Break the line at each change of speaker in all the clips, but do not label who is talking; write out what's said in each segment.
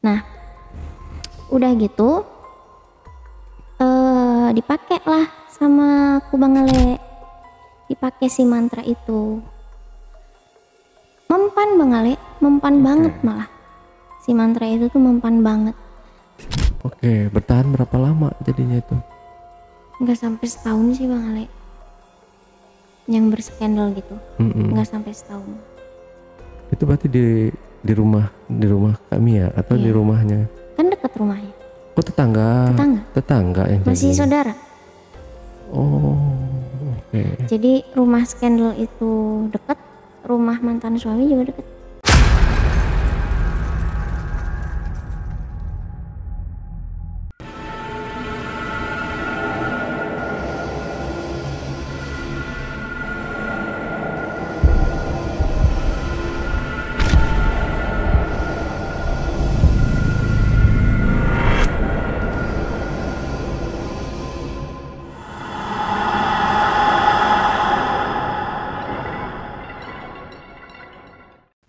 Nah, udah gitu dipakai lah sama aku Bang Ale, dipakai si mantra itu. Mempan Bang Ale, mempan banget malah. Si mantra itu tuh mempan banget.
Oke, bertahan berapa lama jadinya itu?
Nggak sampai setahun sih Bang Ale. Yang berskandal gitu. Nggak sampai setahun.
Itu berarti di rumah kami ya atau di
Iya.
rumahnya?
Kan dekat rumahnya.
Oh, tetangga yang
Masih
jadi.
saudara.
Oh, oke.
Jadi rumah skandal itu dekat, rumah mantan suami juga dekat.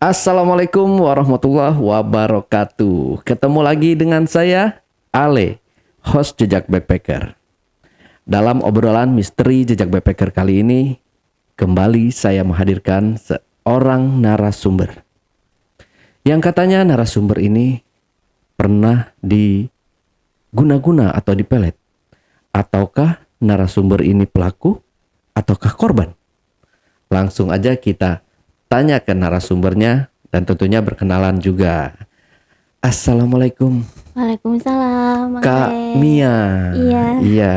Assalamualaikum warahmatullahi wabarakatuh. Ketemu lagi dengan saya, Ale, host Jejak Backpacker. Dalam obrolan misteri Jejak Backpacker kali ini, kembali saya menghadirkan seorang narasumber. Yang katanya narasumber ini pernah diguna-guna atau dipelet. Ataukah narasumber ini pelaku ataukah korban? Langsung aja kita tanya ke narasumbernya dan tentunya berkenalan juga. Assalamualaikum.
Waalaikumsalam Bang
Kak
Ale.
Mia.
Iya.
Iya,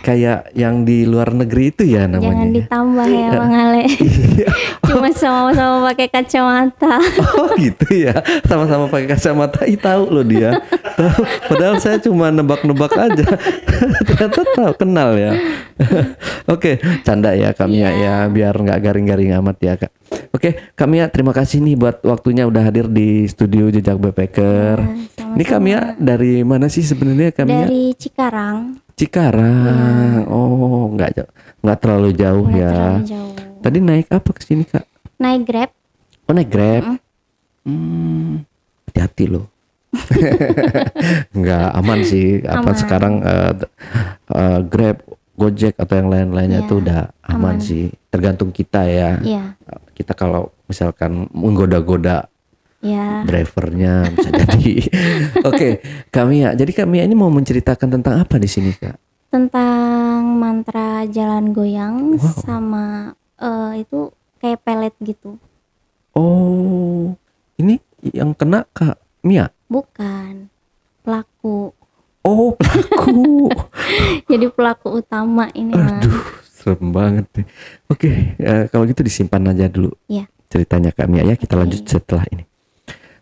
kayak yang di luar negeri itu ya namanya.
Jangan ditambah ya Bang Ale.
Iya.
Cuma sama-sama pakai kacamata.
Oh gitu ya, sama-sama pakai kacamata. Tahu loh dia. Tahu. Padahal saya cuma nebak-nebak aja. Ternyata tahu, kenal ya. Oke, canda ya Kak Mia ya, biar nggak garing-garing amat ya Kak. Oke, Kak Mia, terima kasih nih buat waktunya udah hadir di studio Jejak Backpacker. Ini Kak Mia dari mana sih sebenarnya Kak Mia?
Dari Cikarang.
Cikarang. Oh, nggak terlalu jauh
Nggak
ya.
terlalu jauh.
Tadi naik apa ke sini Kak?
Naik Grab.
Oh, naik Grab. Hati-hati loh. Nggak aman sih. Apa
Aman.
sekarang Grab, Gojek atau yang lain-lainnya
Iya,
tuh udah aman sih. Tergantung kita ya.
Iya.
Kita kalau misalkan menggoda-goda
Ya.
drivernya bisa jadi. Oke, Kak Mia. Jadi Kak Mia ini mau menceritakan tentang apa di sini Kak?
Tentang mantra jalan goyang sama itu kayak pelet gitu.
Oh, ini yang kena Kak Mia?
Bukan. Pelaku.
Oh, pelaku.
Jadi pelaku utama ini mah.
Aduh, serem banget nih. Oke, kalau gitu disimpan aja dulu
Iya.
ceritanya Kak Mia ya. Kita lanjut setelah ini.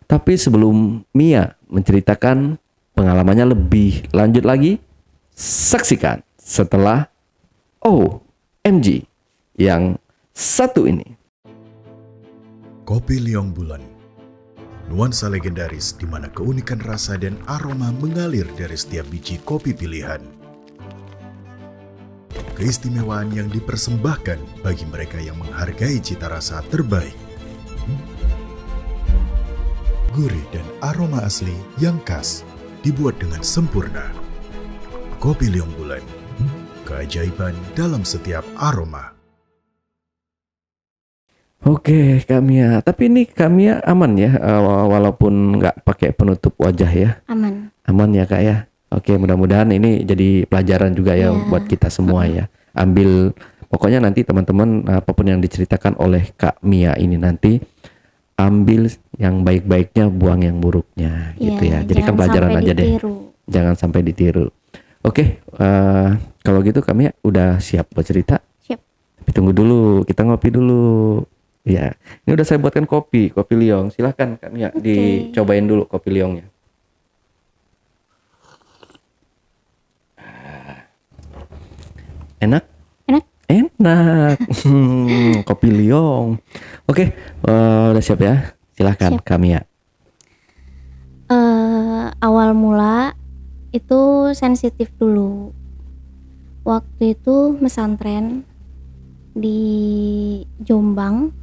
Tapi sebelum Mia menceritakan pengalamannya lebih lanjut lagi, saksikan setelah OMG yang satu ini.
Kopi Liong Bulan, nuansa legendaris di mana keunikan rasa dan aroma mengalir dari setiap biji kopi pilihan. Keistimewaan yang dipersembahkan bagi mereka yang menghargai cita rasa terbaik. Gurih dan aroma asli yang khas dibuat dengan sempurna. Kopi Liong Bulan, keajaiban dalam setiap aroma.
Oke, Kak Mia. Tapi ini Kak Mia aman ya, walaupun nggak pakai penutup wajah ya.
Aman.
Aman ya Kak ya. Oke, mudah-mudahan ini jadi pelajaran juga ya buat kita semua ya. Ambil, pokoknya nanti teman-teman apapun yang diceritakan oleh Kak Mia ini nanti ambil yang baik-baiknya, buang yang buruknya gitu ya. Jadi kan pelajaran aja deh. Jangan sampai ditiru. Oke, kalau gitu Kak Mia udah siap buat cerita?
Siap.
Tapi tunggu dulu, kita ngopi dulu. Ya, ini udah saya buatkan kopi liong. Silahkan Kak Mia dicobain dulu kopi liongnya. Enak? Enak. Kopi liong. Oke, udah siap ya? Silahkan Kak Mia.
Awal mula itu sensitif dulu. Waktu itu mesantren di Jombang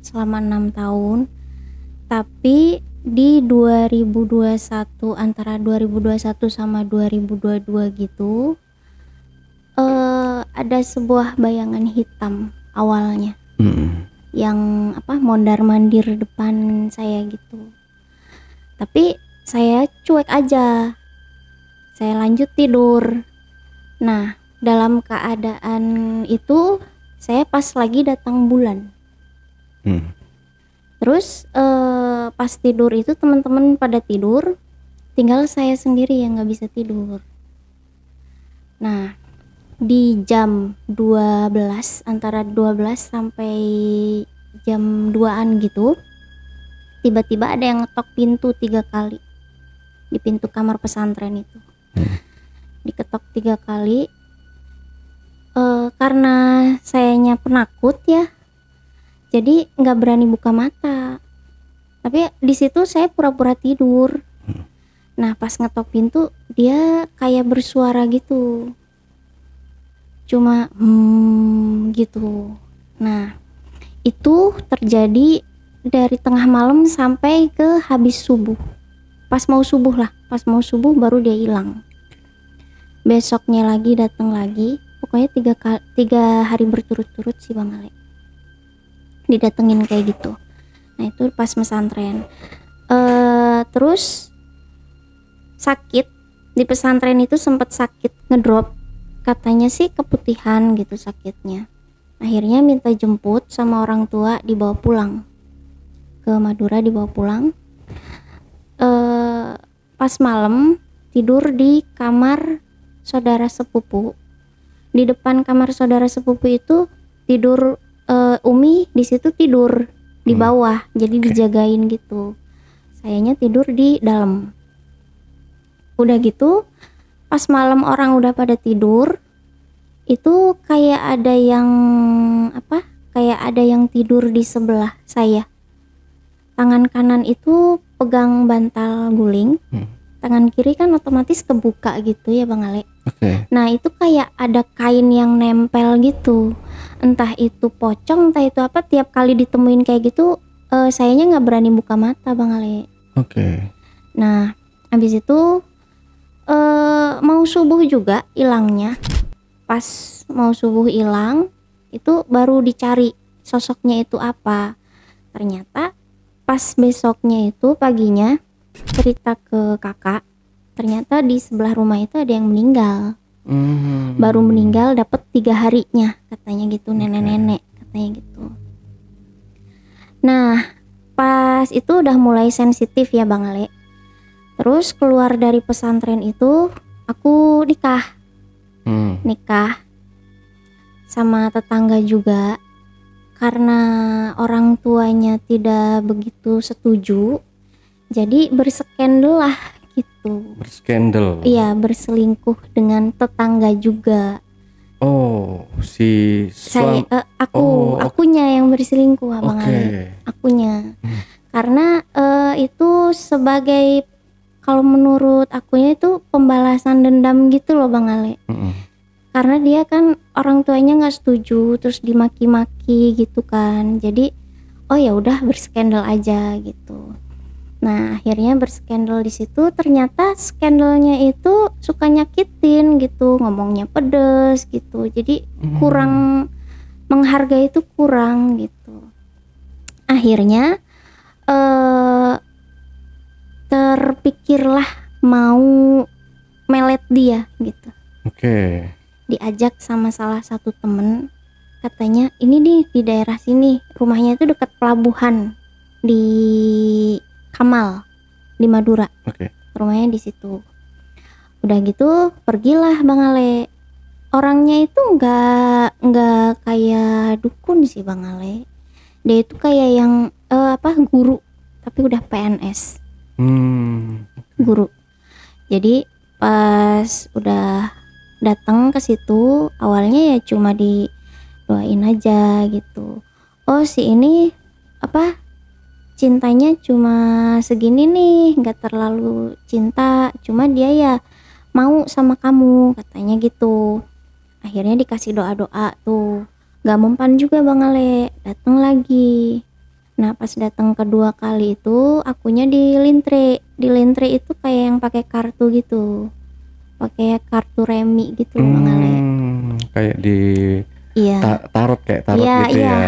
selama 6 tahun. Tapi di 2021, antara 2021 sama 2022 gitu, ada sebuah bayangan hitam awalnya yang mondar-mandir depan saya gitu. Tapi saya cuek aja, saya lanjut tidur. Nah, dalam keadaan itu saya pas lagi datang bulan. Terus pas tidur itu teman-teman pada tidur, tinggal saya sendiri yang nggak bisa tidur. Nah, di jam 12, antara 12 sampai jam 2-an gitu, tiba-tiba ada yang ngetok pintu 3 kali di pintu kamar pesantren itu. Diketok 3 kali. Karena sayanya penakut ya, jadi nggak berani buka mata. Tapi di situ saya pura-pura tidur. Nah, pas ngetok pintu dia kayak bersuara gitu, cuma gitu. Nah, itu terjadi dari tengah malam sampai ke habis subuh. Pas mau subuh baru dia hilang. Besoknya lagi datang lagi, pokoknya 3 hari berturut-turut sih Bang Ale didatengin kayak gitu. Nah, itu pas pesantren. Terus sakit di pesantren itu, sempat sakit ngedrop, katanya sih keputihan gitu sakitnya. Akhirnya minta jemput sama orang tua, dibawa pulang ke Madura, dibawa pulang. Pas malam tidur di kamar saudara sepupu. Di depan kamar saudara sepupu itu tidur Umi, di situ tidur di bawah, jadi dijagain gitu. Sayanya tidur di dalam. Udah gitu, pas malam orang udah pada tidur, itu kayak ada yang tidur di sebelah saya. Tangan kanan itu pegang bantal guling, tangan kiri kan otomatis kebuka gitu ya Bang Ale. Nah, itu kayak ada kain yang nempel gitu, entah itu pocong, entah itu apa. Tiap kali ditemuin kayak gitu, sayanya nggak berani buka mata Bang Ale. Nah, habis itu mau subuh juga hilangnya. Pas mau subuh hilang, itu baru dicari sosoknya itu apa. Ternyata pas besoknya itu paginya cerita ke kakak, ternyata di sebelah rumah itu ada yang meninggal. Baru meninggal dapat 3 harinya katanya gitu, nenek-nenek katanya gitu. Nah, pas itu udah mulai sensitif ya Bang Ale. Terus keluar dari pesantren itu aku nikah sama tetangga juga. Karena orang tuanya tidak begitu setuju, jadi berskandal lah gitu.
Berskandal? Iya,
berselingkuh dengan tetangga juga.
Oh, si
akunya yang berselingkuh Abang Ale. Akunya. Karena itu sebagai, kalau menurut akunya itu pembalasan dendam gitu loh Bang Ale. Karena dia kan orang tuanya nggak setuju, terus dimaki-maki gitu kan. Jadi oh ya udah berskandal aja gitu. Nah, akhirnya berskandal di situ. Ternyata skandalnya itu suka nyakitin gitu, ngomongnya pedes gitu. Jadi kurang menghargai, itu kurang gitu. Akhirnya terpikirlah mau melet dia gitu. Diajak sama salah satu temen, katanya ini nih di daerah sini, rumahnya itu dekat pelabuhan di Kamal di Madura. Rumahnya di situ. Udah gitu pergilah Bang Ale. Orangnya itu nggak kayak dukun sih Bang Ale. Dia itu kayak yang guru, tapi udah PNS. Guru. Jadi pas udah datang ke situ, awalnya ya cuma didoain aja gitu. Oh, si ini cintanya cuma segini nih, nggak terlalu cinta, cuma dia ya mau sama kamu katanya gitu. Akhirnya dikasih doa-doa tuh, nggak mempan juga Bang Ale. Datang lagi Nah pas datang kedua kali itu akunya di lintre itu kayak yang pakai kartu gitu, pakai kartu remi gitu Bang Ale.
Kayak di tarot gitu
iya,
ya.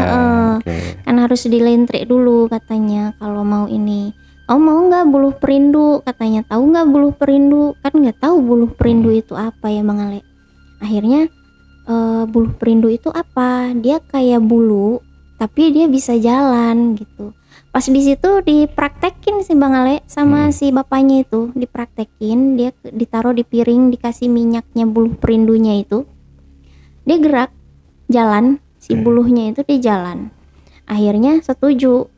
Okay. Kan harus di lintre dulu katanya kalau mau ini. Oh mau nggak buluh perindu katanya, tahu nggak buluh perindu? Kan nggak tahu buluh perindu itu apa ya Bang Ale. Akhirnya buluh perindu itu apa? Dia kayak bulu tapi dia bisa jalan gitu. Pas di situ dipraktekin si Bang Ale sama si bapaknya itu, dipraktekin, dia ditaruh di piring, dikasih minyaknya buluh perindunya itu. Dia gerak, jalan, si buluhnya itu dia jalan. Akhirnya setuju.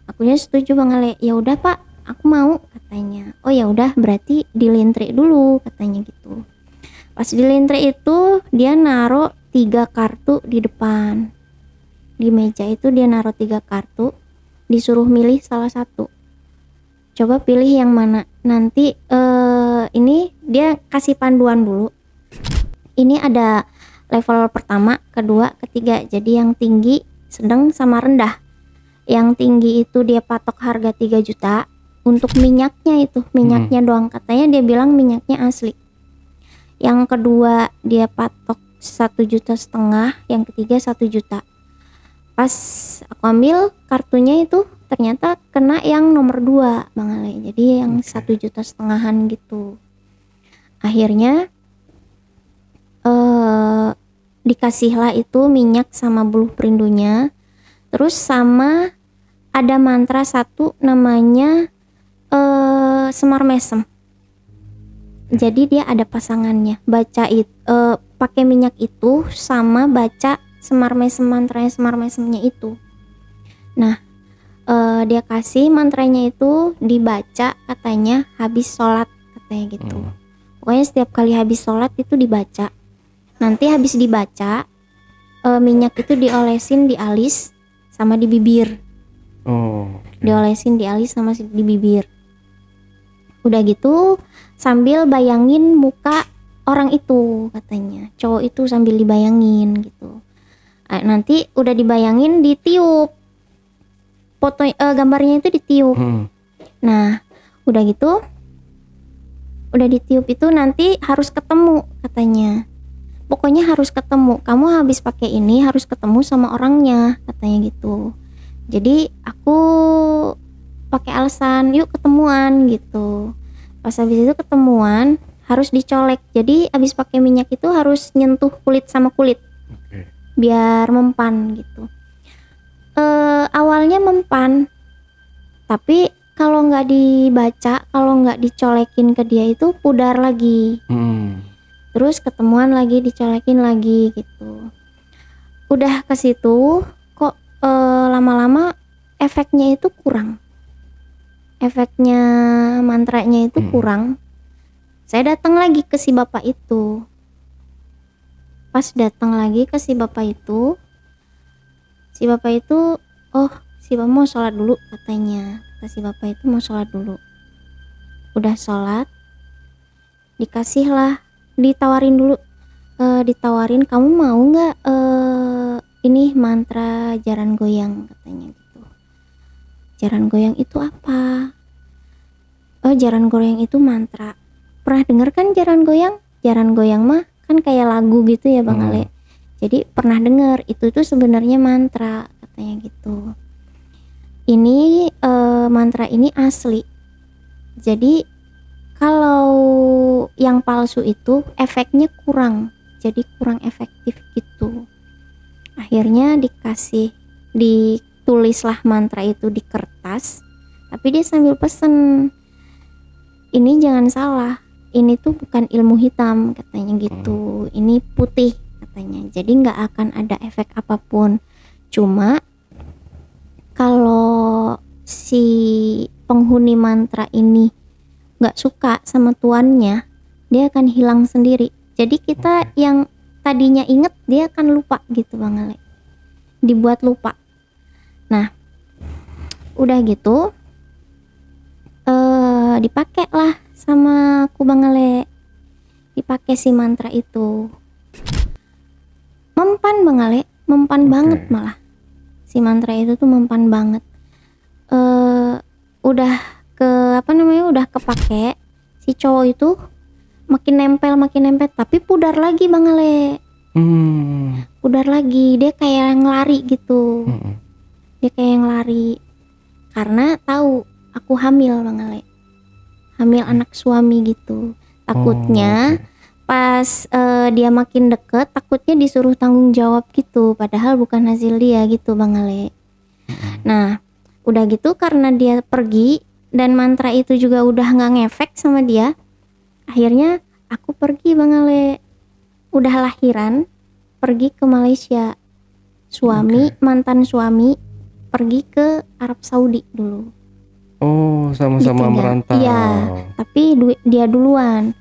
Akunya setuju Bang Ale. Ya udah Pak, aku mau katanya. Oh ya udah berarti dilintre dulu katanya gitu. Pas dilintre itu dia naruh 3 kartu di depan. Di meja itu dia naruh 3 kartu. Disuruh milih salah satu. Coba pilih yang mana. Nanti ini dia kasih panduan dulu. Ini ada level pertama, kedua, ketiga. Jadi yang tinggi, sedang sama rendah. Yang tinggi itu dia patok harga 3 juta. Untuk minyaknya itu, minyaknya doang, katanya dia bilang minyaknya asli. Yang kedua dia patok 1,5 juta, yang ketiga 1 juta. Pas aku ambil kartunya itu ternyata kena yang nomor 2 Bang Ale. Jadi yang 1,5 juta gitu. Akhirnya dikasihlah itu minyak sama buluh perindunya. Terus sama ada mantra satu namanya Semar Mesem. Jadi dia ada pasangannya. Baca pakai minyak itu sama baca Semar Mesem, mantranya Semar Mesemnya itu. Nah, dia kasih mantranya itu dibaca katanya habis sholat katanya gitu. Pokoknya setiap kali habis sholat itu dibaca. Nanti habis dibaca minyak itu diolesin di alis sama di bibir. Diolesin di alis sama di bibir. Udah gitu sambil bayangin muka orang itu katanya. Cowok itu sambil dibayangin gitu. Nanti udah dibayangin ditiup. Foto gambarnya itu ditiup. Nah, udah gitu udah ditiup itu nanti harus ketemu katanya. Pokoknya harus ketemu. Kamu habis pakai ini harus ketemu sama orangnya katanya gitu. Jadi aku pakai alasan yuk ketemuan gitu. Pas habis itu ketemuan harus dicolek. Jadi habis pakai minyak itu harus nyentuh kulit sama kulit. Biar mempan gitu. Awalnya mempan. Tapi kalau nggak dibaca, kalau nggak dicolekin ke dia itu pudar lagi. Terus ketemuan lagi, dicolekin lagi gitu. Udah ke situ kok lama-lama efeknya itu kurang. Efeknya mantranya itu kurang. Saya datang lagi ke si bapak itu. Pas datang lagi ke si bapak itu, si bapak itu, oh si bapak mau sholat dulu katanya. Kata si bapak itu mau sholat dulu. Udah sholat, dikasih lah, ditawarin dulu, ditawarin kamu mau nggak ini mantra jaran goyang katanya gitu. Jaran goyang itu apa? Oh jaran goyang itu mantra. Pernah denger kan jaran goyang? Jaran goyang mah kan kayak lagu gitu ya Bang Ale. Jadi pernah denger itu tuh sebenarnya mantra katanya gitu. Ini mantra ini asli. Jadi kalau yang palsu itu efeknya kurang, jadi kurang efektif gitu. Akhirnya ditulislah mantra itu di kertas, tapi dia sambil pesen, ini jangan salah, ini tuh bukan ilmu hitam katanya gitu, ini putih katanya, jadi nggak akan ada efek apapun. Cuma kalau si penghuni mantra ini nggak suka sama tuannya, dia akan hilang sendiri. Jadi kita yang tadinya inget dia akan lupa gitu Bang Ale, dibuat lupa. Nah udah gitu dipakai lah sama aku Bang Ale, dipakai si mantra itu, mempan Bang Ale, mempan banget malah si mantra itu tuh mempan banget. udah udah kepake, si cowok itu makin nempel tapi pudar lagi Bang Ale. Pudar lagi, dia kayak ngelari gitu. Dia kayak ngelari karena tahu aku hamil Bang Ale. Hamil anak suami gitu. Takutnya pas dia makin deket, takutnya disuruh tanggung jawab gitu, padahal bukan hasil dia gitu Bang Ale. Nah udah gitu karena dia pergi dan mantra itu juga udah nggak ngefek sama dia, akhirnya aku pergi Bang Ale. Udah lahiran pergi ke Malaysia, mantan suami pergi ke Arab Saudi dulu.
Oh, sama-sama merantau.
Iya, tapi dia duluan.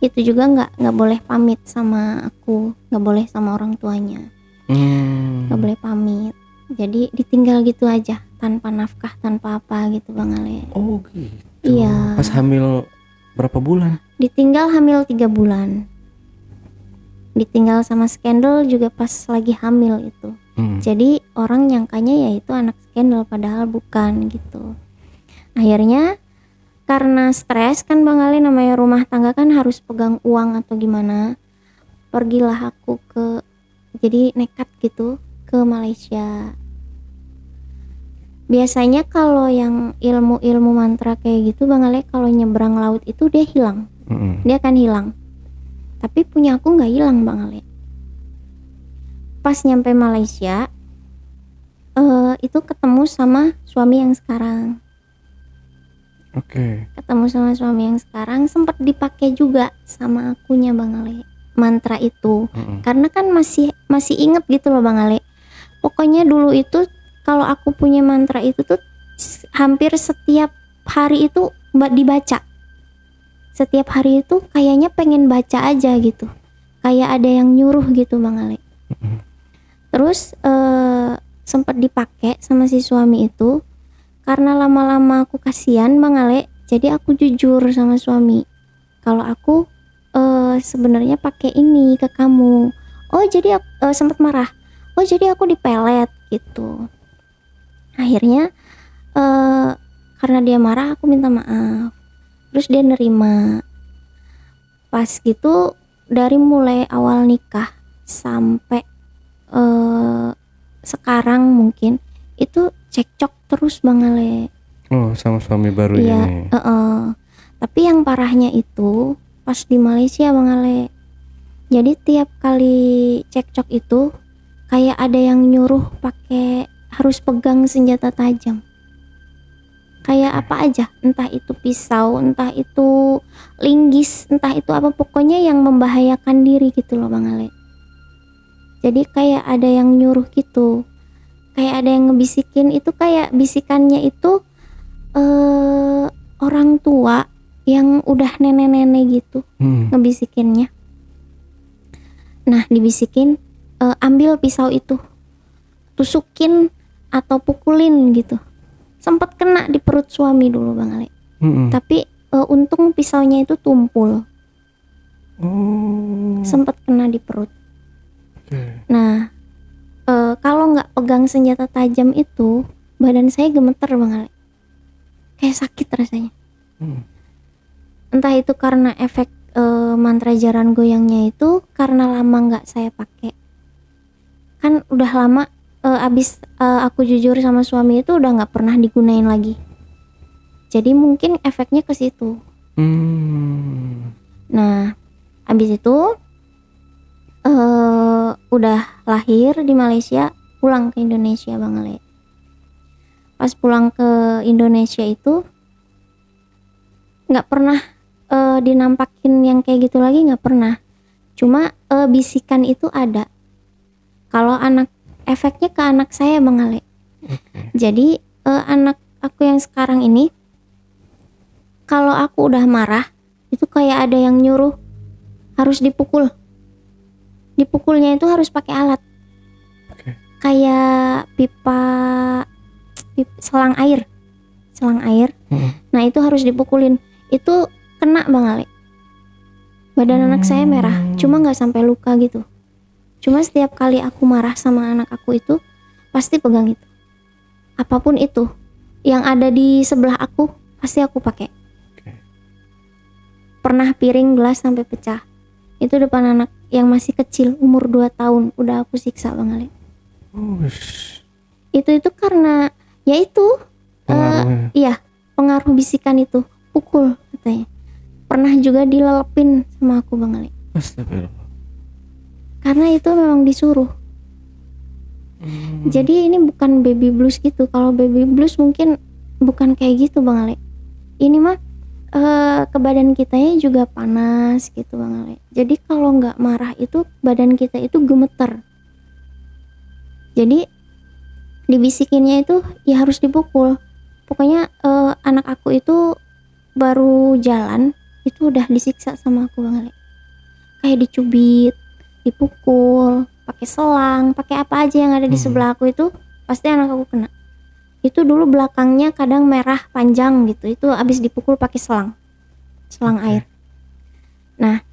Itu juga nggak boleh pamit sama aku, nggak boleh sama orang tuanya, nggak boleh pamit. Jadi ditinggal gitu aja, tanpa nafkah, tanpa apa gitu Bang Ale.
Oh gitu.
Iya.
Pas hamil berapa bulan?
Ditinggal hamil 3 bulan. Ditinggal sama skandal juga pas lagi hamil itu. Jadi orang nyangkanya ya itu anak skandal, padahal bukan gitu. Akhirnya karena stres kan Bang Ale, namanya rumah tangga kan harus pegang uang atau gimana, pergilah aku jadi nekat gitu ke Malaysia. Biasanya kalau yang ilmu mantra kayak gitu Bang Ale, kalau nyebrang laut itu dia hilang. Dia akan hilang. Tapi punya aku nggak hilang Bang Ale. Pas nyampe Malaysia itu ketemu sama suami yang sekarang. Ketemu sama suami yang sekarang, sempat dipakai juga sama akunya Bang Ale mantra itu. Karena kan masih inget gitu loh Bang Ale. Pokoknya dulu itu kalau aku punya mantra itu tuh hampir setiap hari itu dibaca. Setiap hari itu kayaknya pengen baca aja gitu. Kayak ada yang nyuruh gitu Bang Ale. Terus sempat dipakai sama si suami itu. Karena lama-lama aku kasihan Bang Ale, jadi aku jujur sama suami. Kalau aku sebenarnya pakai ini ke kamu. Oh jadi sempat marah. Oh jadi aku dipelet gitu. Akhirnya karena dia marah aku minta maaf. Terus dia nerima. Pas gitu dari mulai awal nikah sampai sekarang mungkin itu cekcok terus Bang Ale.
Oh sama suami baru ini.
Tapi yang parahnya itu pas di Malaysia Bang Ale. Jadi tiap kali cekcok itu kayak ada yang nyuruh pakai harus pegang senjata tajam. Kayak apa aja, entah itu pisau, entah itu linggis, entah itu apa, pokoknya yang membahayakan diri gitu loh Bang Ale. Jadi kayak ada yang nyuruh gitu. Kayak ada yang ngebisikin, itu kayak bisikannya itu orang tua yang udah nenek-nenek gitu ngebisikinnya. Nah dibisikin, ambil pisau itu, tusukin atau pukulin gitu. Sempat kena di perut suami dulu Bang Ale. Tapi untung pisaunya itu tumpul. Sempat kena di perut. Nah kalau nggak pegang senjata tajam itu, badan saya gemeter Bang Ale. Kayak sakit rasanya. Entah itu karena efek mantra jaran goyangnya itu, karena lama nggak saya pakai. Kan udah lama abis aku jujur sama suami itu udah nggak pernah digunain lagi. Jadi mungkin efeknya ke situ. Nah abis itu udah lahir di Malaysia, pulang ke Indonesia Bang Ale. Pas pulang ke Indonesia itu nggak pernah dinampakin yang kayak gitu lagi, nggak pernah. Cuma bisikan itu ada. Kalau efeknya ke anak saya Bang Ale. Jadi anak aku yang sekarang ini, kalau aku udah marah itu kayak ada yang nyuruh harus dipukul. Dipukulnya itu harus pakai alat. Kayak selang air. Nah itu harus dipukulin. Itu kena Bang Ale. Badan anak saya merah, cuma nggak sampai luka gitu. Cuma setiap kali aku marah sama anak aku itu pasti pegang itu. Apapun itu, yang ada di sebelah aku pasti aku pakai. Pernah piring gelas sampai pecah, itu depan anak yang masih kecil umur 2 tahun udah aku siksa Bang Ale. Itu karena ya itu iya, pengaruh bisikan itu, pukul katanya. Pernah juga dilelepin sama aku Bang Ale.
Astagfirullah.
Karena itu memang disuruh. Jadi ini bukan baby blues gitu. Kalau baby blues mungkin bukan kayak gitu Bang Ale. Ini mah ke badan kitanya juga panas gitu Bang Ale. Jadi kalau nggak marah itu badan kita itu gemeter. Jadi dibisikinnya itu ya harus dipukul. Pokoknya anak aku itu baru jalan itu udah disiksa sama aku Bang Ale. Kayak dicubit, dipukul, pakai selang, pakai apa aja yang ada di sebelah aku itu pasti anak aku kena. Itu dulu belakangnya kadang merah panjang gitu, itu abis dipukul pakai selang air. Nah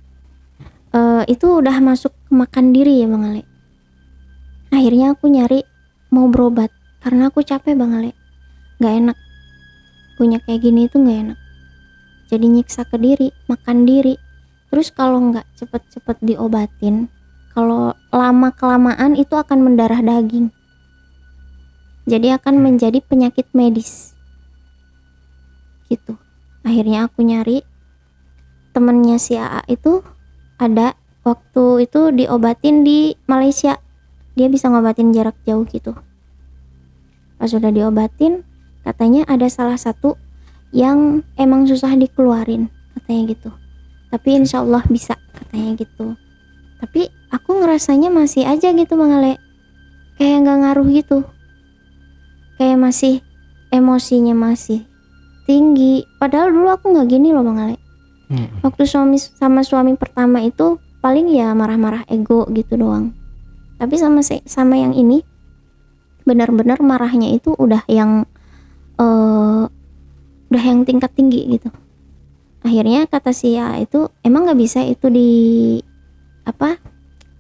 itu udah masuk ke makan diri ya Bang Ale. Akhirnya aku nyari mau berobat karena aku capek Bang Ale, nggak enak punya kayak gini itu nggak enak. Jadi nyiksa ke diri, makan diri. Terus kalau nggak cepet-cepet diobatin, kalau lama kelamaan itu akan mendarah daging. Jadi akan menjadi penyakit medis gitu. Akhirnya aku nyari temennya si AA itu ada, waktu itu diobatin di Malaysia, dia bisa ngobatin jarak jauh gitu. Pas udah diobatin katanya ada salah satu yang emang susah dikeluarin katanya gitu, tapi insya Allah bisa katanya gitu. Tapi aku ngerasanya masih aja gitu Bang Ale, kayak nggak ngaruh gitu, kayak masih emosinya masih tinggi. Padahal dulu aku nggak gini loh Bang Ale. Waktu suami pertama itu paling ya marah-marah ego gitu doang. Tapi sama yang ini benar-benar marahnya itu udah yang tingkat tinggi gitu. Akhirnya kata si ya itu emang nggak bisa itu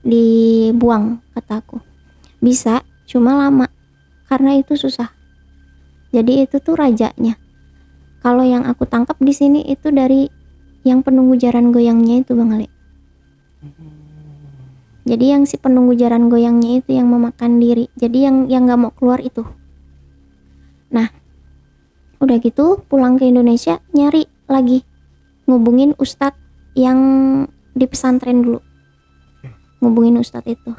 dibuang, kataku. Bisa, cuma lama karena itu susah. Jadi itu tuh rajanya. Kalau yang aku tangkap di sini itu dari yang penunggu jaran goyangnya itu Bang Ali. Jadi yang si penunggu jaran goyangnya itu yang memakan diri. Jadi yang nggak mau keluar itu. Nah, udah gitu pulang ke Indonesia nyari lagi, ngubungin ustadz yang di pesantren dulu. Ngubungin ustadz itu.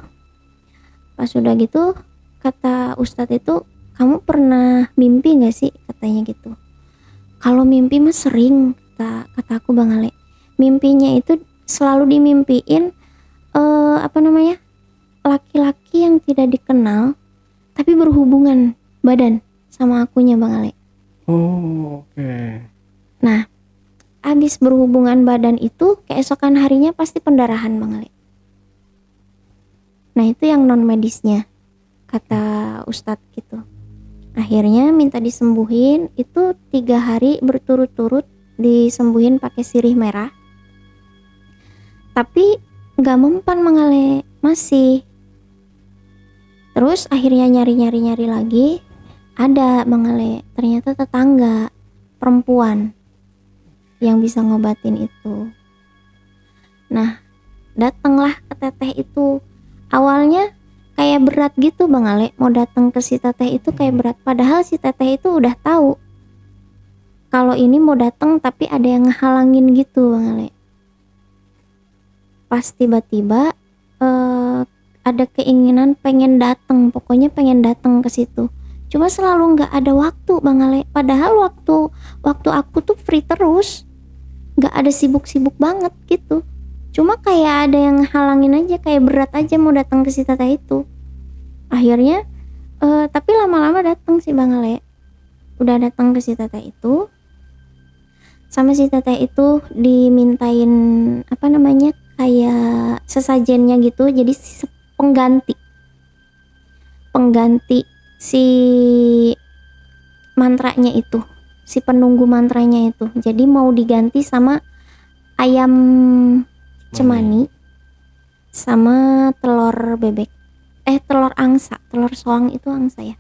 Pas udah gitu kata ustadz itu, kamu pernah mimpi nggak sih, katanya gitu. Kalau mimpi mah sering, kata aku Bang Ale. Mimpinya itu selalu dimimpiin laki-laki yang tidak dikenal tapi berhubungan badan sama akunya Bang Ale.
Oh, oke.
Nah, abis berhubungan badan itu keesokan harinya pasti pendarahan Bang Ale. Nah, itu yang non medisnya, kata ustadz gitu. Akhirnya minta disembuhin, itu 3 hari berturut-turut disembuhin pakai sirih merah. Tapi nggak mempan Bang Ale, masih. Terus akhirnya nyari lagi, ada Bang Ale, ternyata tetangga perempuan yang bisa ngobatin itu. Nah, datanglah ke teteh itu. Awalnya kayak berat gitu Bang Ale, mau datang ke si teteh itu kayak berat. Padahal si teteh itu udah tahu kalau ini mau datang, tapi ada yang ngehalangin gitu Bang Ale. Pas tiba-tiba ada keinginan pengen datang, pokoknya pengen datang ke situ. Cuma selalu nggak ada waktu Bang Ale. Padahal waktu aku tuh free terus, nggak ada sibuk-sibuk banget gitu. Cuma kayak ada yang halangin aja, kayak berat aja mau datang ke si teteh itu. Akhirnya tapi lama-lama datang si Bang Ale. Udah datang ke si teteh itu, sama si teteh itu dimintain kayak sesajennya gitu. Jadi pengganti si mantranya itu, si penunggu mantranya itu. Jadi mau diganti sama ayam cemani sama telur bebek, telur angsa, telur soang itu angsa ya,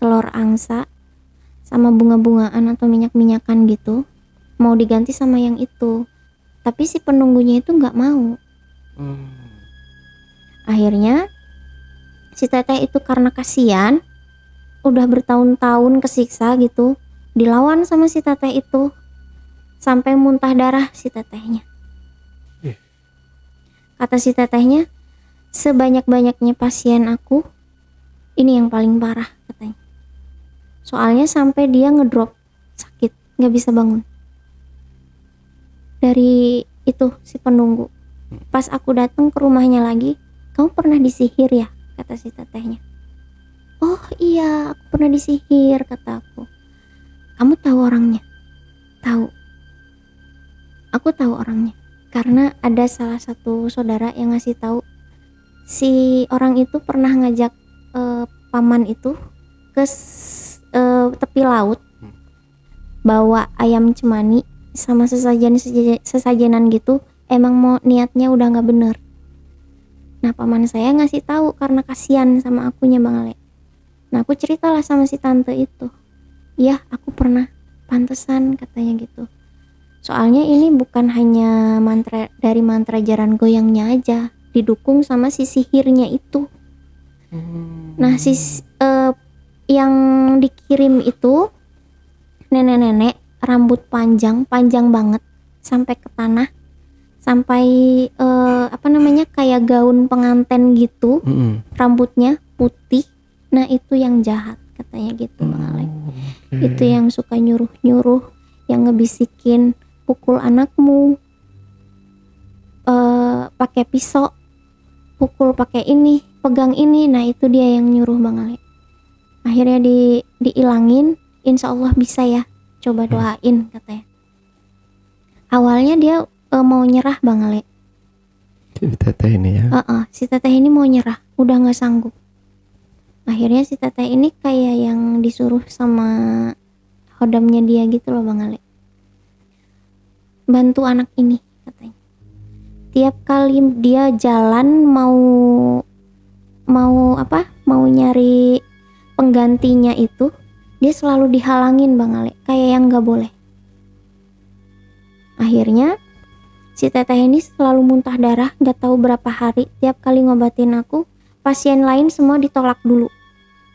telur angsa sama bunga-bungaan atau minyak-minyakan gitu, mau diganti sama yang itu, tapi si penunggunya itu nggak mau. Akhirnya si teteh itu karena kasihan, udah bertahun-tahun kesiksa gitu, dilawan sama si teteh itu sampai muntah darah si tetehnya. Kata si tetehnya, sebanyak-banyaknya pasien aku, ini yang paling parah katanya. Soalnya sampai dia ngedrop sakit, nggak bisa bangun. Dari itu si penunggu. Pas aku datang ke rumahnya lagi, kamu pernah disihir ya? Kata si tetehnya. Oh iya, aku pernah disihir, kata aku. Kamu tahu orangnya? Tahu. Aku tahu orangnya karena ada salah satu saudara yang ngasih tahu si orang itu pernah ngajak paman itu ke tepi laut, bawa ayam cemani sama sesajenan gitu. Emang mau niatnya udah nggak bener. Nah paman saya ngasih tahu karena kasihan sama akunya Bang Ale. Nah aku ceritalah sama si tante itu. Iya aku pernah, pantesan katanya gitu. Soalnya ini bukan hanya mantra dari mantra jaran goyangnya aja, didukung sama si sihirnya itu. Nah yang dikirim itu nenek-nenek rambut panjang banget sampai ke tanah, sampai kayak gaun pengantin gitu, rambutnya putih. Nah itu yang jahat katanya gitu Bang Ale. Itu yang suka nyuruh-nyuruh, yang ngebisikin pukul anakmu, pakai pisau, pukul pakai ini, pegang ini. Nah itu dia yang nyuruh Bang Ale. Akhirnya diilangin, insya Allah bisa ya, coba doain katanya. Awalnya dia mau nyerah Bang Ale.
Si teteh ini ya?
Si teteh ini mau nyerah, udah nggak sanggup. Akhirnya si teteh ini kayak yang disuruh sama hodamnya dia gitu loh Bang Ale. Bantu anak ini katanya. Tiap kali dia jalan mau nyari penggantinya itu, dia selalu dihalangin Bang Ale, kayak yang nggak boleh. Akhirnya si teteh ini selalu muntah darah, nggak tahu berapa hari. Tiap kali ngobatin aku, pasien lain semua ditolak dulu.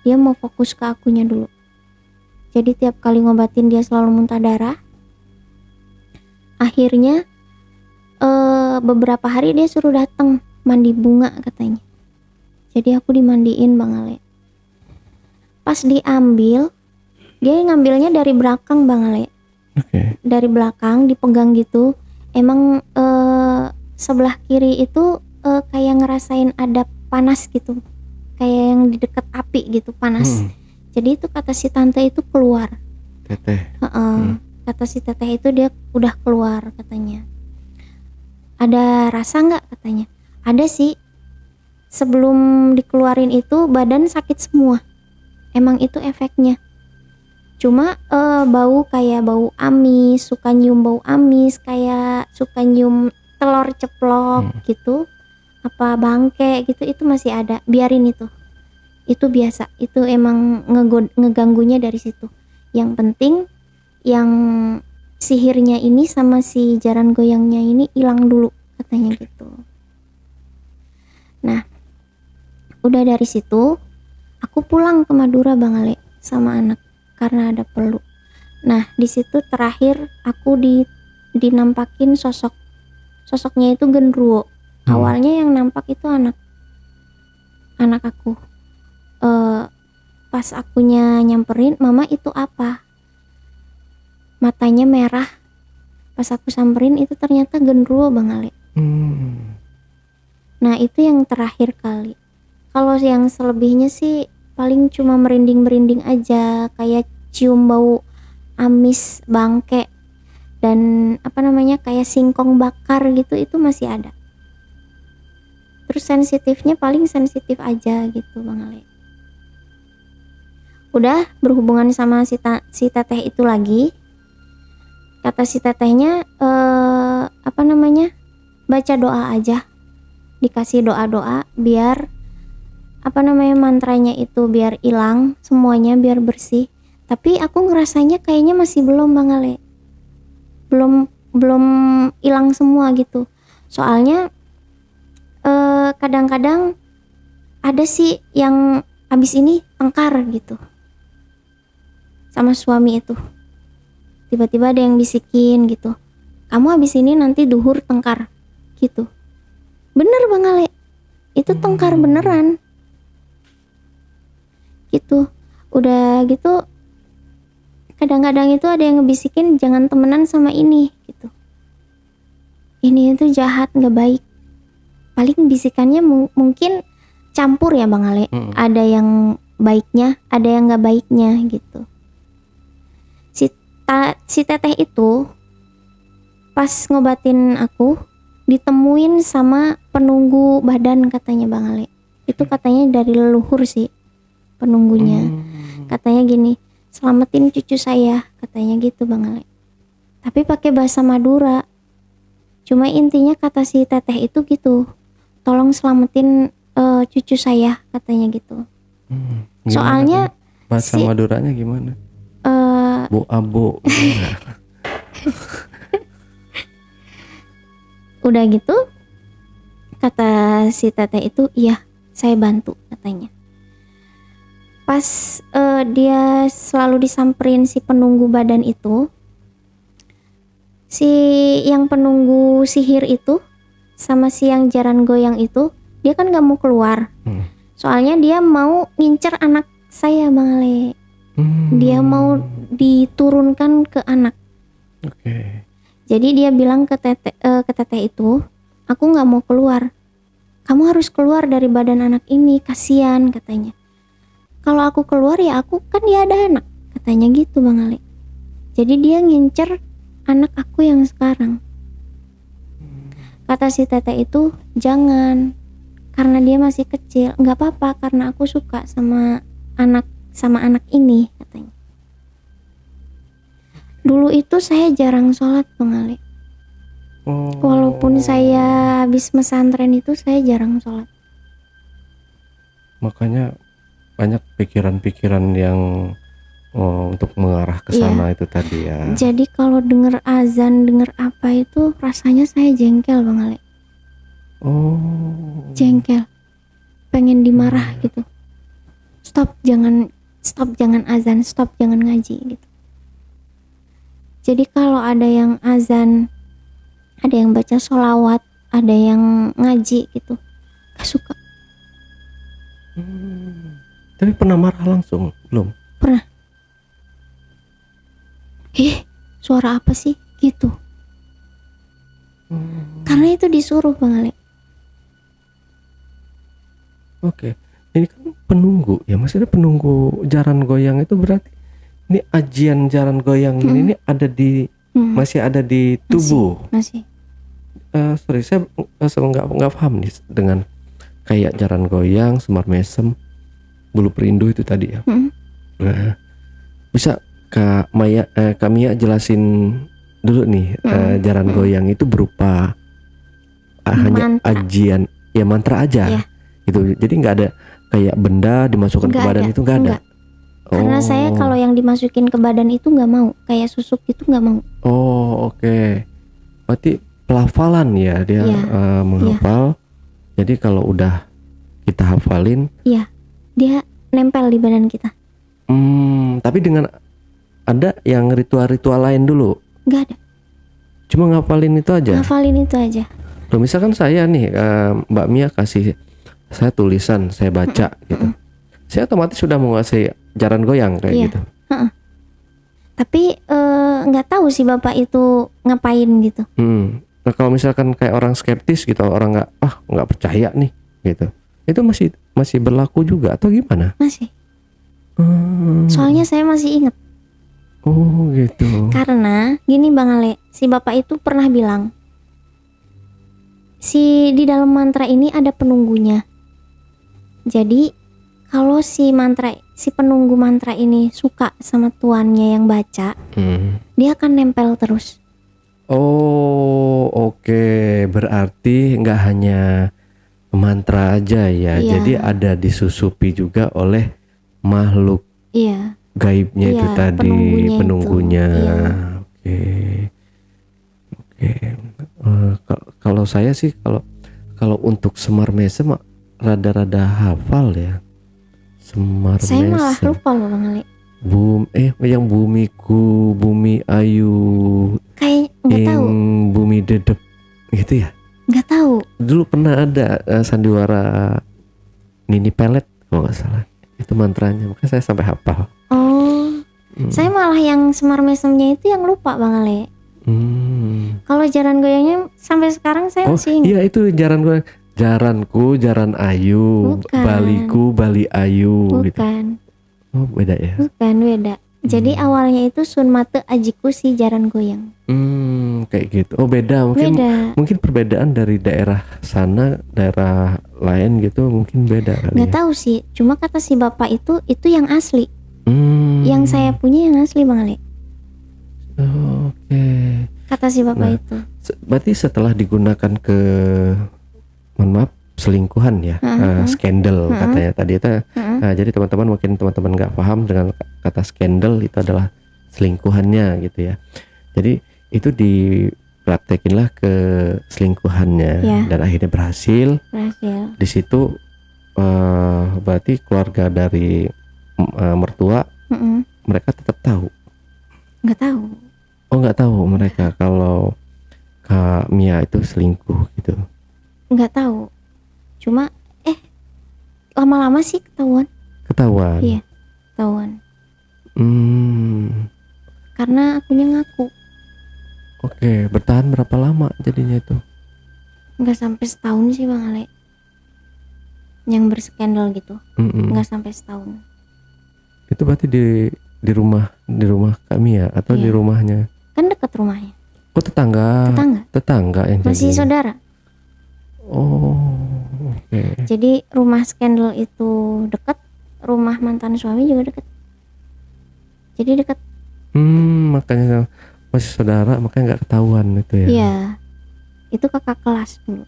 Dia mau fokus ke akunya dulu. Jadi tiap kali ngobatin dia selalu muntah darah. Akhirnya beberapa hari dia suruh datang mandi bunga katanya. Jadi aku dimandiin Bang Ale. Pas diambil, dia ngambilnya dari belakang Bang Ale. Dari belakang dipegang gitu. Emang sebelah kiri itu kayak ngerasain ada panas gitu, kayak yang di dekat api gitu, panas. Jadi itu kata si tante itu keluar.
Teteh.
Kata si teteh itu dia udah keluar katanya. Ada rasa nggak katanya? Ada sih. Sebelum dikeluarin itu badan sakit semua. Emang itu efeknya. Cuma bau kayak bau amis, suka nyium bau amis, kayak suka nyium telur ceplok gitu, apa bangke gitu, itu masih ada. Biarin itu biasa. Itu emang ngeganggunya dari situ. Yang penting yang sihirnya ini sama si jaran goyangnya ini hilang dulu katanya gitu. Nah udah dari situ aku pulang ke Madura Bang Ale sama anak karena ada perlu. Nah di situ terakhir aku dinampakin sosoknya itu genderuwo. Awalnya yang nampak itu anak aku. Pas akunya nyamperin, mama itu apa? Matanya merah. Pas aku samperin itu ternyata genderuwo Bang Ale. Nah itu yang terakhir kali. Kalau yang selebihnya sih paling cuma merinding-merinding aja, kayak cium bau amis, bangke, dan kayak singkong bakar gitu, itu masih ada. Terus sensitifnya paling sensitif aja gitu Bang Ale. Udah berhubungan sama si teteh itu lagi. Kata si tetehnya baca doa aja. Dikasih doa-doa biar mantranya itu biar hilang semuanya, biar bersih. Tapi aku ngerasanya kayaknya masih belum Bang Ale. Belum hilang semua gitu. Soalnya kadang-kadang ada sih yang abis ini tengkar gitu sama suami itu. Tiba-tiba ada yang bisikin gitu, kamu abis ini nanti duhur tengkar gitu. Bener Bang Ale, itu tengkar beneran gitu. Udah gitu kadang-kadang itu ada yang ngebisikin jangan temenan sama ini gitu, ini itu jahat, nggak baik. Paling bisikannya mungkin campur ya Bang Ale, ada yang baiknya ada yang nggak baiknya gitu. Si teteh itu pas ngobatin aku ditemuin sama penunggu badan katanya Bang Ale. Itu katanya dari leluhur sih penunggunya. Katanya gini, selamatin cucu saya, katanya gitu Bang Ale. Tapi pakai bahasa Madura. Cuma intinya kata si teteh itu gitu, tolong selamatin cucu saya, katanya gitu. Soalnya
bahasa Maduranya gimana? Bu abu.
Udah gitu kata si teteh itu, iya saya bantu katanya. Pas dia selalu disamperin si penunggu badan itu, si yang penunggu sihir itu sama si yang jaran goyang itu, dia kan gak mau keluar. Soalnya dia mau ngincer anak saya Bang Ale. Dia mau diturunkan ke anak. Jadi dia bilang ke teteh itu, aku gak mau keluar, kamu harus keluar dari badan anak ini, kasihan katanya. Kalau aku keluar ya aku kan dia ada anak, katanya gitu Bang Ale. Jadi dia ngincer anak aku yang sekarang. Kata si teteh itu, jangan, karena dia masih kecil, nggak apa-apa karena aku suka sama anak ini, katanya. Dulu itu saya jarang sholat Bang Ale. Walaupun saya habis pesantren itu saya jarang sholat.
Makanya banyak pikiran-pikiran yang untuk mengarah ke sana itu tadi ya.
Jadi kalau denger azan, denger apa itu rasanya saya jengkel Bang Ale. Jengkel, pengen dimarah gitu. Stop jangan azan, stop jangan ngaji gitu. Jadi kalau ada yang azan, ada yang baca sholawat, ada yang ngaji gitu, gak suka.
Tapi pernah marah langsung? Belum?
Pernah. Suara apa sih? Gitu. Karena itu disuruh Bang Ale.
Oke. Ini kan penunggu ya, maksudnya penunggu jaran goyang itu berarti ini ajian jaran goyang ini ada di masih ada di tubuh.
Masih.
Sorry, saya nggak paham nih dengan kayak jaran goyang, semar mesem, bulu perindu itu tadi ya. Bisa Kak Mia jelasin dulu nih, jaran goyang itu berupa hanya ajian ya, mantra aja gitu. Jadi nggak ada kayak benda dimasukkan ke badan, itu nggak ada.
Karena saya kalau yang dimasukin ke badan itu nggak mau, kayak susuk itu nggak mau.
Oke. Berarti pelafalan ya dia, menghafal. Jadi kalau udah kita hafalin,
dia nempel di badan kita.
Tapi dengan ada yang ritual-ritual lain dulu?
Nggak ada.
Cuma ngafalin itu aja?
Ngafalin itu aja.
Loh, misalkan saya nih, Mbak Mia kasih saya tulisan, saya baca gitu. Saya otomatis sudah menguasai jaran goyang kayak gitu.
Tapi nggak tahu sih Bapak itu ngapain gitu.
Nah kalau misalkan kayak orang skeptis gitu, orang nggak percaya nih gitu, itu masih berlaku juga atau gimana?
Masih. Soalnya saya masih ingat.
Oh gitu.
Karena gini Bang Ale, si Bapak itu pernah bilang, di dalam mantra ini ada penunggunya. Jadi kalau si penunggu mantra ini suka sama tuannya yang baca, dia akan nempel terus.
Oh oke. Berarti nggak hanya mantra aja ya, jadi ada disusupi juga oleh makhluk gaibnya itu tadi, penunggunya. Oke. Kalau saya sih kalau untuk Semar Mesem rada-rada hafal ya. Semar
Saya
Mesem.
malah lupa loh Bang Ale.
Yang bumiku, bumi ayu.
Kayak nggak tahu.
Bumi dedep gitu ya?
Nggak tahu.
Dulu pernah ada sandiwara Nini Pelet kalau nggak salah. Itu mantranya, makanya saya sampai hafal.
Saya malah yang Semar Mesemnya itu yang lupa Bang Ale. Kalau jaran goyangnya sampai sekarang saya masih ingat.
Iya itu jaran goyang. Jaranku, jaran ayu. Bukan. Baliku, bali ayu.
Bukan.
Gitu. Oh beda ya?
Bukan, beda. Jadi awalnya itu Sun Mate Ajiku si jaran goyang.
Kayak gitu. Oh beda. Mungkin perbedaan dari daerah sana, daerah lain gitu mungkin beda kali.
Nggak tahu sih. Cuma kata si bapak itu yang asli. Yang saya punya yang asli Bang Ale.
Oke.
Kata si bapak itu.
Berarti setelah digunakan ke, mohon maaf, selingkuhan ya, skandal katanya tadi itu. Nah, jadi teman-teman mungkin teman-teman nggak paham dengan kata skandal itu adalah selingkuhannya gitu ya. Jadi itu dipraktekinlah ke selingkuhannya dan akhirnya berhasil. Di situ berarti keluarga dari mertua mereka tetap tahu.
Nggak tahu.
Oh nggak tahu mereka kalau Kak Mia itu selingkuh gitu.
Nggak tahu. Cuma lama-lama sih ketahuan. Iya, ketahuan. Karena akunya ngaku.
Oke, bertahan berapa lama jadinya itu?
Nggak sampai setahun sih Bang Ale. Yang berskandal gitu. Nggak sampai setahun.
Itu berarti di rumah Kak Mia atau di rumahnya?
Kan dekat rumahnya.
Oh tetangga yang
masih
jadi.
Saudara.
Oh oke.
Jadi rumah skandal itu dekat, rumah mantan suami juga dekat. Jadi dekat.
Makanya masih saudara, makanya nggak ketahuan itu ya.
Iya, itu kakak kelas dulu.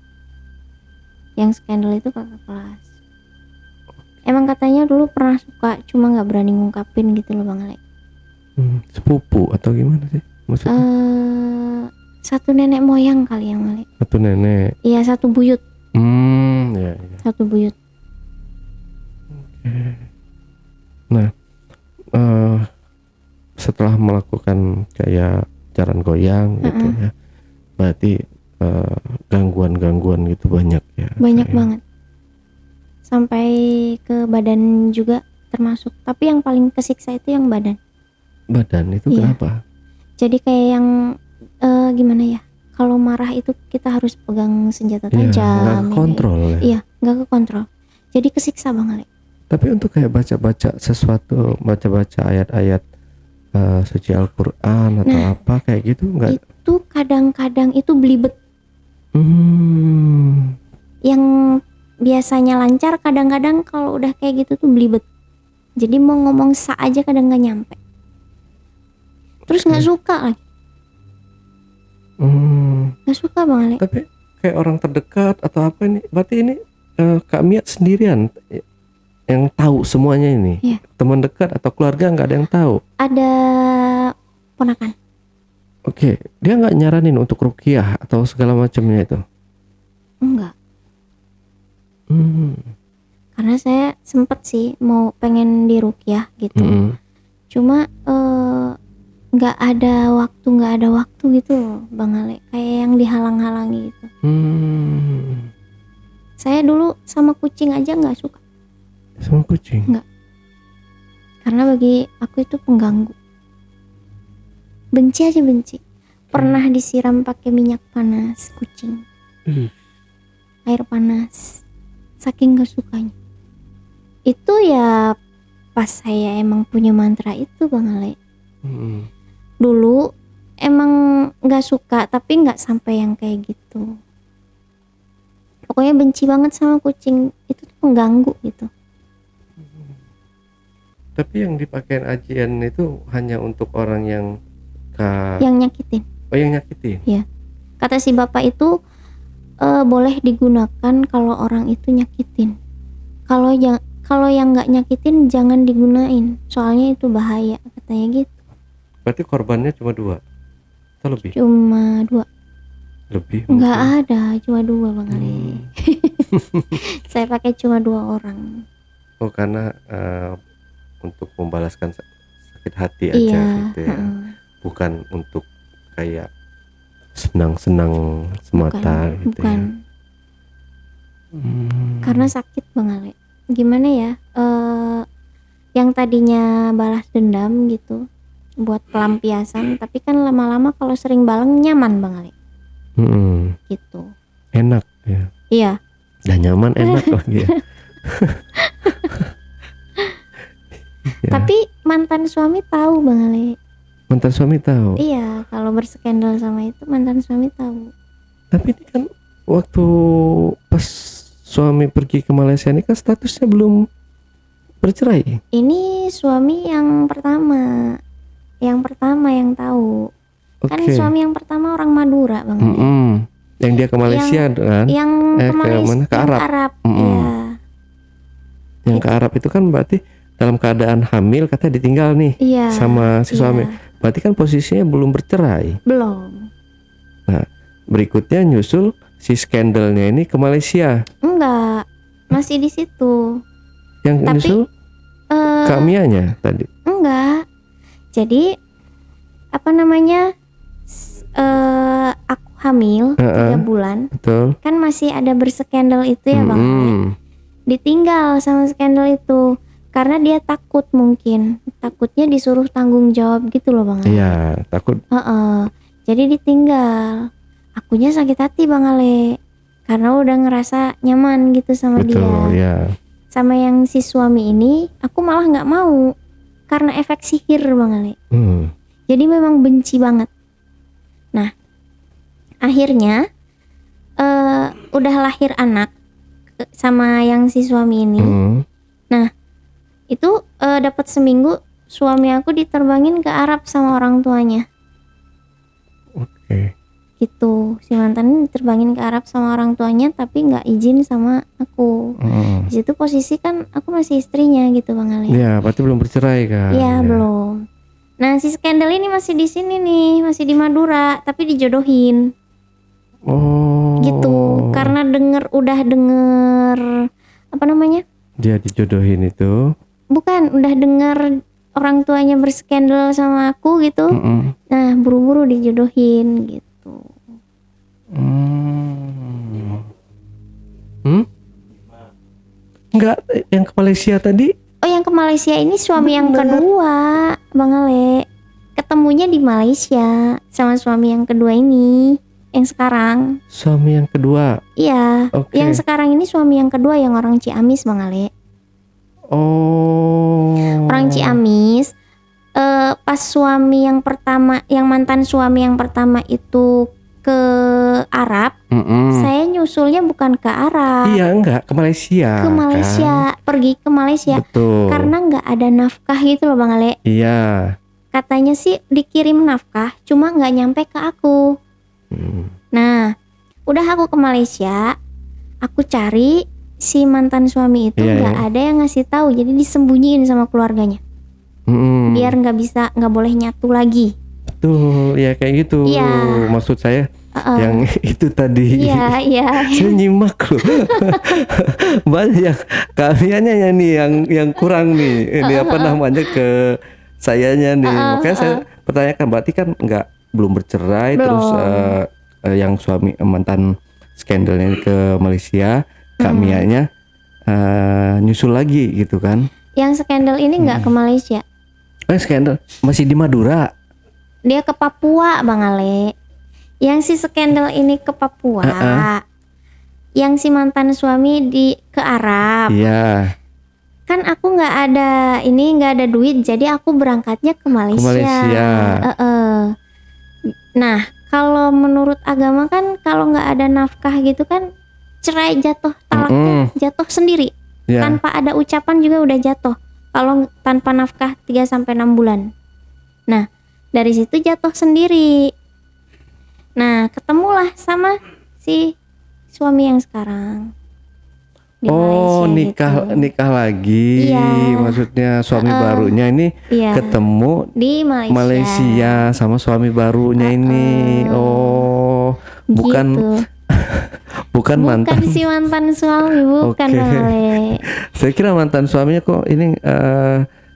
Yang skandal itu kakak kelas. Emang katanya dulu pernah suka, cuma nggak berani ngungkapin gitu loh Bang Ale.
Sepupu atau gimana sih maksudnya?
Satu nenek moyang kali yang Ale.
Satu nenek.
Iya, satu buyut.
Iya.
Satu buyut.
Nah, setelah melakukan kayak jaran goyang gitu ya, berarti gangguan gitu banyak ya.
Banyak banget. Sampai ke badan juga termasuk. Tapi yang paling kesiksa itu yang badan.
Badan itu kenapa?
Jadi kayak yang gimana ya? Kalau marah itu kita harus pegang senjata tajam.
Nggak kontrol ya?
Iya, nggak ke kontrol. Jadi kesiksa Bang Ale.
Tapi untuk kayak baca-baca sesuatu, baca-baca ayat-ayat suci Al-Quran atau apa kayak gitu nggak?
Itu kadang-kadang itu belibet. Yang biasanya lancar kadang-kadang kalau udah kayak gitu tuh belibet. Jadi mau ngomong sa aja kadang nggak nyampe. Terus nggak suka lagi. Nggak suka Bang Ale.
Tapi kayak orang terdekat atau apa ini? Berarti ini Kak Mia sendirian yang tahu semuanya ini. Teman dekat atau keluarga nggak ada yang tahu?
Ada ponakan.
Oke, dia nggak nyaranin untuk ruqyah atau segala macamnya itu?
Enggak. Karena saya sempet sih mau pengen diruqyah gitu. Cuma nggak ada waktu gitu loh Bang Ale, kayak yang dihalang-halangi gitu. Saya dulu sama kucing aja nggak suka.
Sama kucing?
Nggak, karena bagi aku itu pengganggu. Benci. Pernah disiram pakai minyak panas kucing, air panas, saking nggak sukanya. Itu ya pas saya emang punya mantra itu Bang Ale. Dulu emang nggak suka, tapi nggak sampai yang kayak gitu. Pokoknya benci banget sama kucing, itu tuh pengganggu gitu.
Tapi yang dipakai ajian itu hanya untuk orang yang
nyakitin.
Oh, yang nyakitin?
Iya. Kata si bapak itu boleh digunakan kalau orang itu nyakitin. kalau yang nggak nyakitin jangan digunain, soalnya itu bahaya katanya gitu.
Berarti korbannya cuma 2 atau lebih?
Cuma 2.
Lebih?
Nggak ada, cuma 2 Bang Ale. Saya pakai cuma 2 orang.
Oh, karena untuk membalaskan sakit hati aja gitu ya. Bukan untuk kayak senang-senang semata gitu
bukan.
ya.
Karena sakit Bang Ale. Gimana ya? Yang tadinya balas dendam gitu buat pelampiasan, tapi kan lama-lama kalau sering bareng nyaman Bang Ale. Gitu.
Enak ya.
Iya.
Dan nyaman enak lagi ya. Ya.
Tapi mantan suami tahu Bang Ale.
Mantan suami tahu?
Iya, kalau berskandal sama itu mantan suami tahu.
Tapi ini kan waktu pas suami pergi ke Malaysia ini kan statusnya belum bercerai. Ini
suami yang pertama. Yang pertama yang tahu. Kan suami yang pertama orang Madura Bang Ale.
Yang dia ke Malaysia kan?
Yang ke Malaysia,
ke Arab.
Iya.
Yang ke Arab itu kan berarti dalam keadaan hamil katanya ditinggal nih sama si suami. Berarti kan posisinya belum bercerai.
Belum.
Nah, berikutnya nyusul si skandalnya ini ke Malaysia.
Enggak, masih di situ.
Yang nyusul Kamianya tadi.
Enggak. Jadi apa namanya? Aku hamil 3 bulan.
Betul.
Kan masih ada berskandal itu ya Bang. Ditinggal sama skandal itu. Karena dia takut, mungkin takutnya disuruh tanggung jawab gitu loh Bang Ale.
Iya, takut.
Jadi ditinggal. Akunya sakit hati Bang Ale, karena udah ngerasa nyaman gitu sama dia.
Iya.
Sama yang si suami ini aku malah nggak mau karena efek sihir Bang Ale. Jadi memang benci banget. Nah, akhirnya udah lahir anak sama yang si suami ini. Nah, itu dapat seminggu suami aku diterbangin ke Arab sama orang tuanya.
Oke.
Gitu, si mantan ini diterbangin ke Arab sama orang tuanya tapi nggak izin sama aku. Di situ posisi kan aku masih istrinya gitu Bang Ale.
Iya, berarti belum bercerai kan?
Iya, belum. Nah, si skandal ini masih di sini nih, masih di Madura tapi dijodohin. Gitu, karena udah denger apa namanya?
Dia dijodohin itu.
Bukan, udah dengar orang tuanya berskandal sama aku gitu. Nah, buru-buru dijodohin gitu.
Enggak, yang ke Malaysia tadi?
Oh, yang ke Malaysia ini suami yang kedua Bang Ale. Ketemunya di Malaysia sama suami yang kedua ini, yang sekarang.
Suami yang kedua?
Iya, yang sekarang ini suami yang kedua yang orang Ciamis Bang Ale. Orang Ciamis. Pas suami yang pertama, yang mantan suami yang pertama itu ke Arab, saya nyusulnya bukan ke Arab.
Iya, enggak, ke Malaysia.
Ke Malaysia, kan? Pergi ke Malaysia.
Betul.
Karena nggak ada nafkah gitu loh Bang Ale.
Iya.
Katanya sih dikirim nafkah, cuma nggak nyampe ke aku. Nah, udah aku ke Malaysia, aku cari si mantan suami itu nggak ada yang ngasih tahu, jadi disembunyiin sama keluarganya. Biar nggak boleh nyatu lagi.
Tuh, ya kayak gitu. Iya. Maksud saya yang itu tadi.
Iya.
Saya nyimak loh. Banyak kaliannya nih yang kurang nih. Ini apa namanya ke sayanya nih. Makanya saya pertanyakan, berarti kan belum bercerai. Belum. Terus yang suami mantan skandalnya ke Malaysia, Kak Mianya nyusul lagi gitu kan.
Yang skandal ini nggak ke Malaysia.
Skandal masih di Madura.
Dia ke Papua Bang Ale. Yang si skandal ini ke Papua. Yang si mantan suami ke Arab.
Iya.
Kan aku nggak ada duit, jadi aku berangkatnya ke Malaysia. Nah, kalau menurut agama kan kalau nggak ada nafkah gitu kan cerai jatuh, talaknya jatuh sendiri. Tanpa ada ucapan juga udah jatuh. Kalau tanpa nafkah 3-6 bulan. Nah, dari situ jatuh sendiri. Nah, ketemulah sama si suami yang sekarang. di Malaysia
nikah lagi. Iya. Maksudnya suami barunya ini ketemu
di
Malaysia sama suami barunya ini. Oh, bukan
gitu.
bukan mantan.
Bukan si mantan suami, bukan.
Okay. Saya kira mantan suaminya kok ini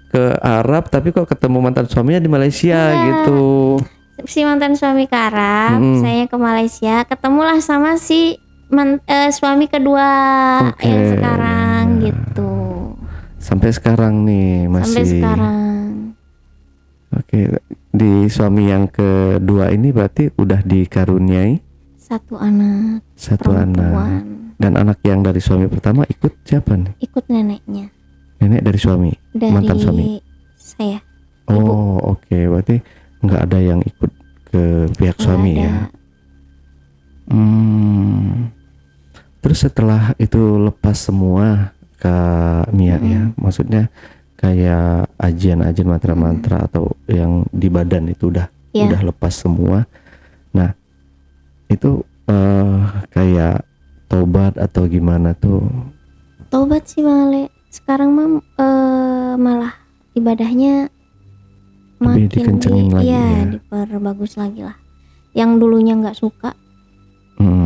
ke Arab, tapi kok ketemu mantan suaminya di Malaysia gitu.
Si mantan suami ke Arab, saya ke Malaysia, ketemulah sama si suami kedua yang sekarang gitu.
Sampai sekarang nih masih.
Sampai sekarang.
Oke, di suami yang kedua ini berarti udah dikaruniai
satu anak.
Dan anak yang dari suami pertama ikut siapa nih?
Ikut neneknya.
Nenek dari suami, mantan suami.
Saya.
Oh, oke. Berarti nggak ada yang ikut ke pihak suami ya. Terus setelah itu lepas semua Kak Mia ya, maksudnya kayak ajian-ajian mantra-mantra atau yang di badan itu udah lepas semua. Nah itu kayak tobat atau gimana tuh?
Tobat sih Male. Sekarang malah ibadahnya
lebih dikencengin lagi ya.
Diperbagus lagi lah. Yang dulunya nggak suka,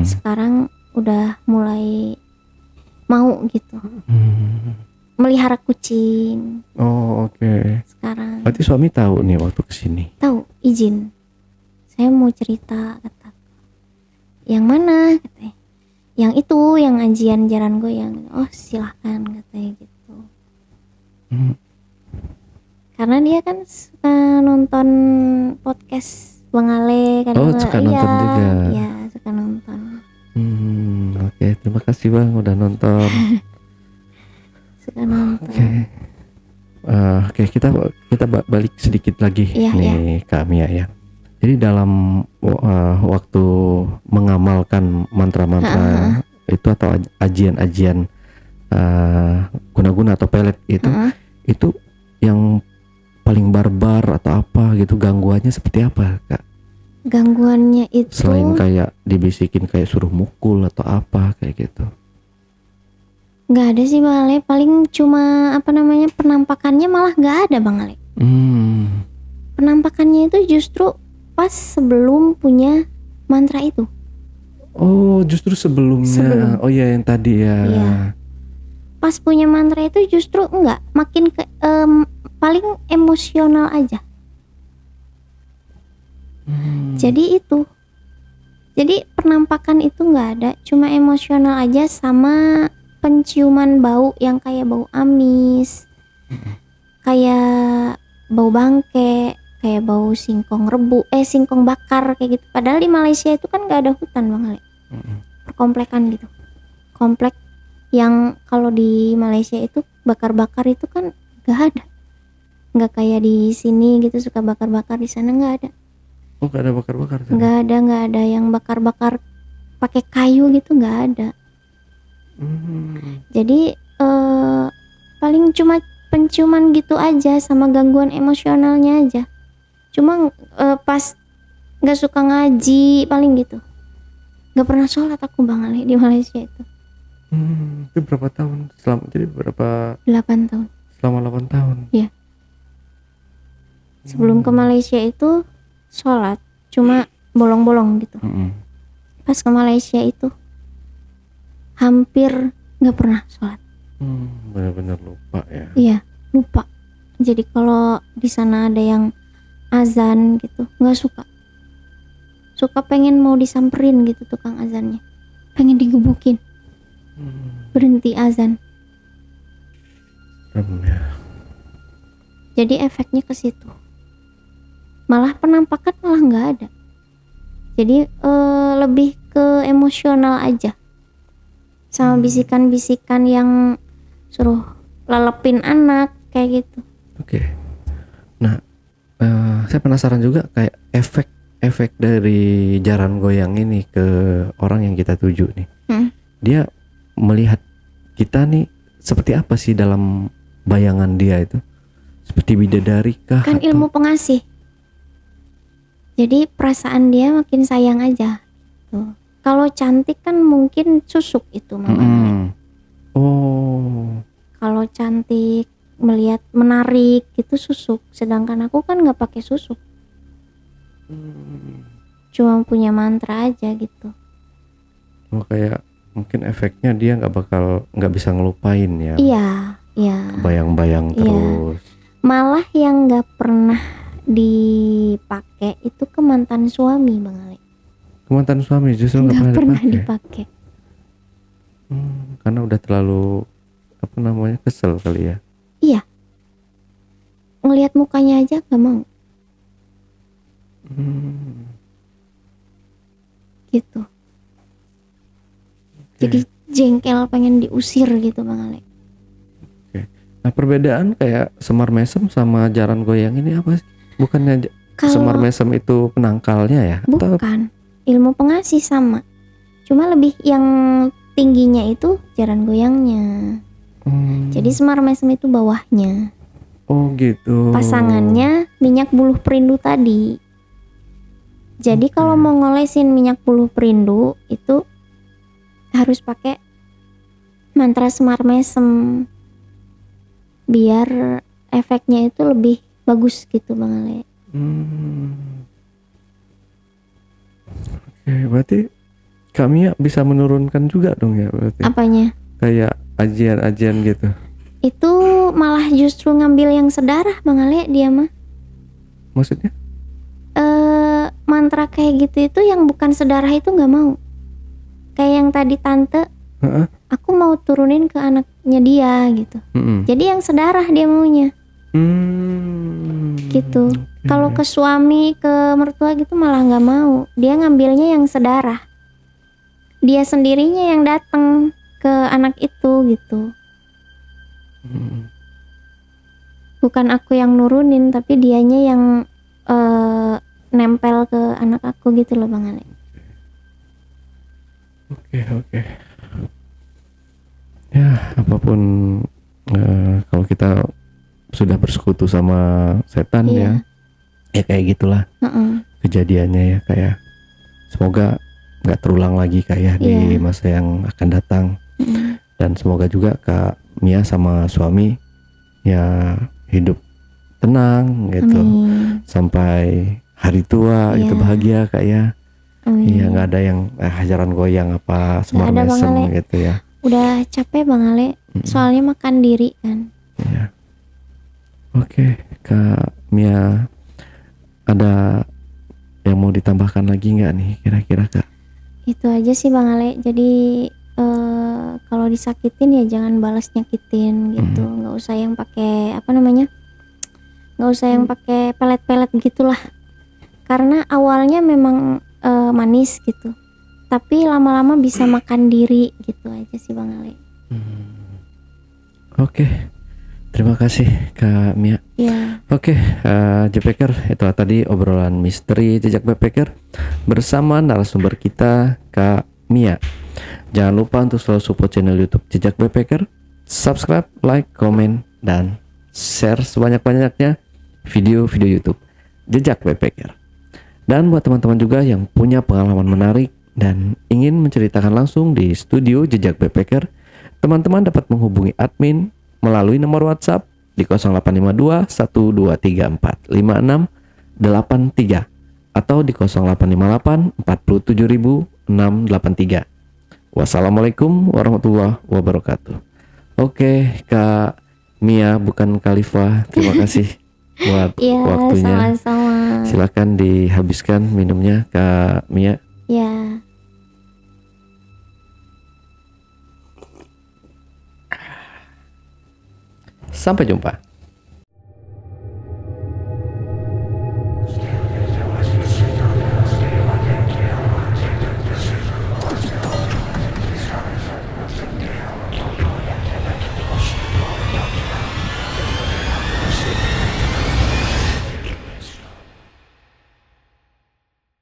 sekarang udah mulai mau gitu. Melihara kucing.
Oh, oke.
Sekarang.
Berarti suami tahu nih waktu kesini.
Tahu, izin. Saya mau cerita, kata. Yang mana, katanya. Yang itu, yang ajian jalan goyang. Oh, silahkan, katanya gitu. Karena dia kan suka nonton podcast Bang Ale kan.
Oh, suka nonton juga.
Iya, suka nonton.
Oke, terima kasih Bang udah nonton.
Suka nonton.
Oke, kita balik sedikit lagi nih Kak Mia ya. Jadi dalam waktu mengamalkan mantra-mantra itu atau ajian-ajian guna-guna atau pelet itu yang paling barbar atau apa gitu, gangguannya seperti apa Kak?
Gangguannya itu
selain kayak dibisikin kayak suruh mukul atau apa kayak gitu?
Nggak ada sih Bang Ale, paling cuma penampakannya malah nggak ada Bang Ale. Penampakannya itu justru pas sebelum punya mantra itu.
Oh, justru sebelumnya. Oh iya, yang tadi ya.
Iya. Pas punya mantra itu justru enggak, makin paling emosional aja. Jadi penampakan itu nggak ada, cuma emosional aja sama penciuman bau yang kayak bau amis, kayak bau bangke, kayak bau singkong singkong bakar kayak gitu. Padahal di Malaysia itu kan nggak ada hutan Bang Ale, perkomplekan gitu. Komplek yang kalau di Malaysia itu bakar-bakar itu kan nggak ada, nggak kayak di sini gitu suka bakar-bakar, di sana nggak ada.
Oh, nggak ada bakar-bakar?
Nggak ada yang bakar-bakar pakai kayu gitu, nggak ada. Jadi paling cuma penciuman gitu aja sama gangguan emosionalnya aja. Cuma pas nggak suka ngaji paling gitu. Nggak pernah sholat aku Bang Ali di Malaysia itu.
Itu berapa tahun? Jadi berapa?
8 tahun.
Selama 8 tahun?
Iya. Sebelum ke Malaysia itu sholat cuma bolong-bolong gitu. Pas ke Malaysia itu hampir nggak pernah sholat.
Benar-benar lupa ya?
Iya, lupa. Jadi kalau di sana ada yang azan gitu nggak suka pengen mau disamperin gitu tukang azannya, pengen digebukin, berhenti azan. Jadi efeknya ke situ, malah penampakan malah nggak ada. Jadi lebih ke emosional aja sama bisikan-bisikan yang suruh lelepin anak kayak gitu.
Oke. Nah, saya penasaran juga kayak efek dari jaran goyang ini ke orang yang kita tuju nih. Dia melihat kita nih seperti apa sih dalam bayangan dia itu? Seperti bidadari kah?
Kan ilmu pengasih. Jadi perasaan dia makin sayang aja. Tuh. Kalau cantik kan mungkin susuk itu Mama. kalau cantik, melihat menarik gitu susuk, sedangkan aku kan nggak pakai susuk, cuma punya mantra aja gitu.
Oh, kayak mungkin efeknya dia nggak bisa ngelupain ya.
Iya.
Bayang-bayang terus.
Malah yang nggak pernah dipakai itu ke mantan suami, Bang Ale.
Ke mantan suami justru nggak pernah
dipakai.
Karena udah terlalu kesel kali ya.
Iya. Ngelihat mukanya aja nggak mau. Gitu. Jadi jengkel, pengen diusir gitu, Bang Ale.
Oke. Nah, perbedaan kayak semar mesem sama jaran goyang ini apa sih? Bukannya semar mesem itu penangkalnya ya?
Bukan. Ilmu pengasih sama. Cuma lebih yang tingginya itu jaran goyangnya. Jadi semar mesem itu bawahnya.
Oh gitu.
Pasangannya minyak buluh perindu tadi. Jadi kalau mau ngolesin minyak buluh perindu itu harus pakai mantra semar mesem biar efeknya itu lebih bagus gitu, Bang Ale.
Oke, berarti kami bisa menurunkan juga dong ya berarti.
Apanya?
Kayak ajian-ajian gitu.
Itu malah justru ngambil yang sedarah, Bang Ale, dia mah.
Maksudnya?
Mantra kayak gitu itu yang bukan sedarah itu nggak mau. Kayak yang tadi tante, aku mau turunin ke anaknya dia gitu. Jadi yang sedarah dia maunya. Gitu. Kalau ke suami, ke mertua gitu malah nggak mau. Dia ngambilnya yang sedarah. Dia sendirinya yang datang ke anak itu gitu. Bukan aku yang nurunin, tapi dianya yang nempel ke anak aku gitu loh, Bang Ale.
Oke. Ya, apapun kalau kita sudah bersekutu sama setan ya kayak gitulah kejadiannya ya, kayak semoga nggak terulang lagi kayak di masa yang akan datang. Dan semoga juga Kak Mia sama suami ya hidup tenang gitu. Sampai hari tua itu bahagia Kak ya. Iya, nggak ada yang hajaran goyang apa semar mesem gitu ya.
Udah capek, Bang Ale. Soalnya makan diri kan.
Iya. Oke, Kak Mia, ada yang mau ditambahkan lagi nggak nih kira-kira Kak?
Itu aja sih, Bang Ale. Jadi kalau disakitin ya jangan balas nyakitin gitu. Nggak usah yang pakai nggak usah yang pakai pelet-pelet gitulah. Karena awalnya memang manis gitu, tapi lama-lama bisa makan diri gitu aja sih, Bang Ale.
Oke. Terima kasih Kak Mia. Oke, JPKer, itu tadi obrolan misteri jejak backpacker bersama narasumber kita Kak Mia. Jangan lupa untuk selalu support channel YouTube Jejak Backpacker, subscribe, like, komen, dan share sebanyak-banyaknya video-video YouTube Jejak Backpacker. Dan buat teman-teman juga yang punya pengalaman menarik dan ingin menceritakan langsung di studio Jejak Backpacker, teman-teman dapat menghubungi admin melalui nomor WhatsApp di 0852 1234 5683 atau di 0858 47683. Wassalamualaikum warahmatullahi wabarakatuh. Oke, Kak Mia bukan Khalifah, terima kasih buat waktunya.
Sama-sama.
Silakan dihabiskan minumnya Kak Mia. Sampai jumpa.